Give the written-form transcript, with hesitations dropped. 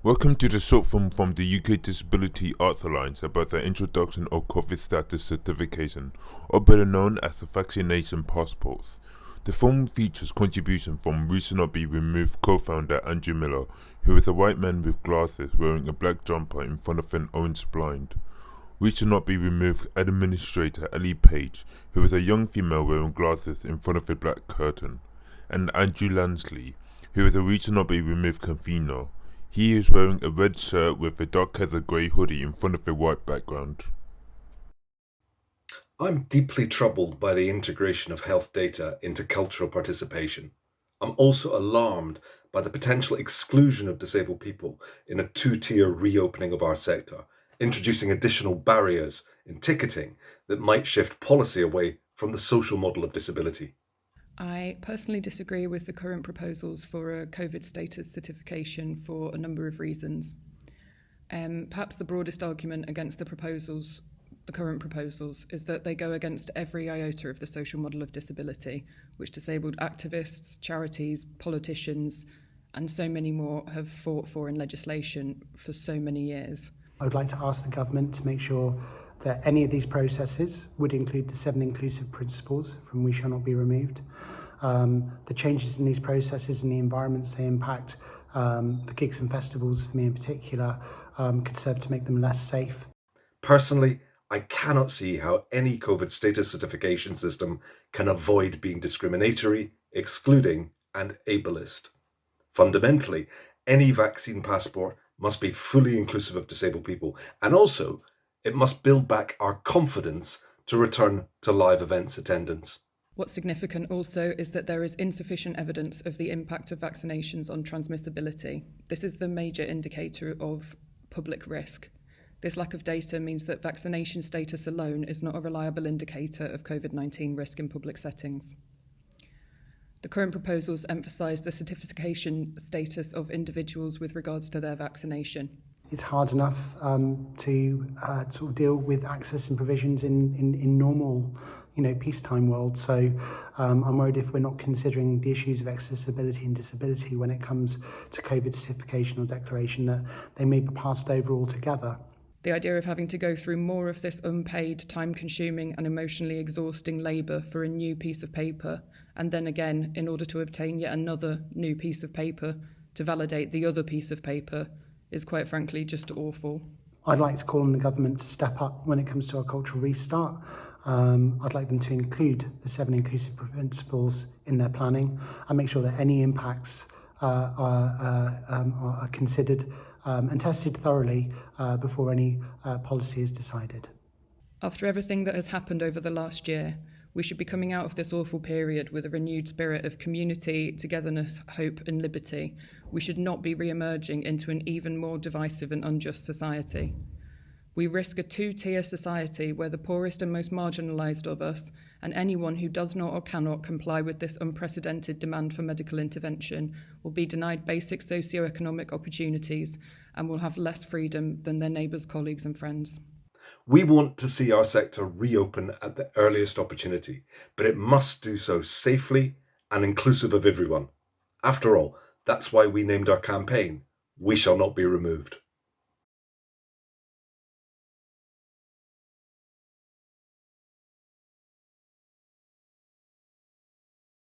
Welcome to the short film from the UK Disability Arts Alliance about the introduction of COVID status certification, or better known as the Vaccination passports. The film features contribution from We Should Not Be Removed co-founder Andrew Miller, who is a white man with glasses wearing a black jumper in front of an orange blind. We Should Not Be Removed administrator Ellie Page, who is a young female wearing glasses in front of a black curtain, and Andrew Lansley, who is a We Should Not Be Removed convener. He is wearing a red shirt with a dark heather grey hoodie in front of a white background. I'm deeply troubled by the integration of health data into cultural participation. I'm also alarmed by the potential exclusion of disabled people in a two-tier reopening of our sector, introducing additional barriers in ticketing that might shift policy away from the social model of disability. I personally disagree with the current proposals for a COVID status certification for a number of reasons. Perhaps the broadest argument against the current proposals, is that they go against every iota of the social model of disability, which disabled activists, charities, politicians, and so many more have fought for in legislation for so many years. I would like to ask the government to make sure that any of these processes would include the 7 inclusive principles from We Shall Not Be Removed. The changes in these processes and the environments they impact for gigs and festivals, for me in particular, could serve to make them less safe. Personally, I cannot see how any COVID status certification system can avoid being discriminatory, excluding, and ableist. Fundamentally, any vaccine passport must be fully inclusive of disabled people, and also it must build back our confidence to return to live events attendance. What's significant also is that there is insufficient evidence of the impact of vaccinations on transmissibility. This is the major indicator of public risk. This lack of data means that vaccination status alone is not a reliable indicator of COVID-19 risk in public settings. The current proposals emphasise the certification status of individuals with regards to their vaccination. It's hard enough to sort of deal with access and provisions in normal, peacetime world. So I'm worried if we're not considering the issues of accessibility and disability when it comes to COVID certification or declaration, that they may be passed over altogether. The idea of having to go through more of this unpaid, time-consuming and emotionally exhausting labour for a new piece of paper, and then again, in order to obtain yet another new piece of paper to validate the other piece of paper, is quite frankly just awful. I'd like to call on the government to step up when it comes to our cultural restart. I'd like them to include the 7 inclusive principles in their planning and make sure that any impacts are considered and tested thoroughly before any policy is decided. After everything that has happened over the last year, we should be coming out of this awful period with a renewed spirit of community, togetherness, hope and liberty. We should not be re-emerging into an even more divisive and unjust society. We risk a two-tier society where the poorest and most marginalised of us, and anyone who does not or cannot comply with this unprecedented demand for medical intervention, will be denied basic socio-economic opportunities and will have less freedom than their neighbours, colleagues and friends. We want to see our sector reopen at the earliest opportunity, but it must do so safely and inclusive of everyone. After all, that's why we named our campaign, We Shall Not Be Removed.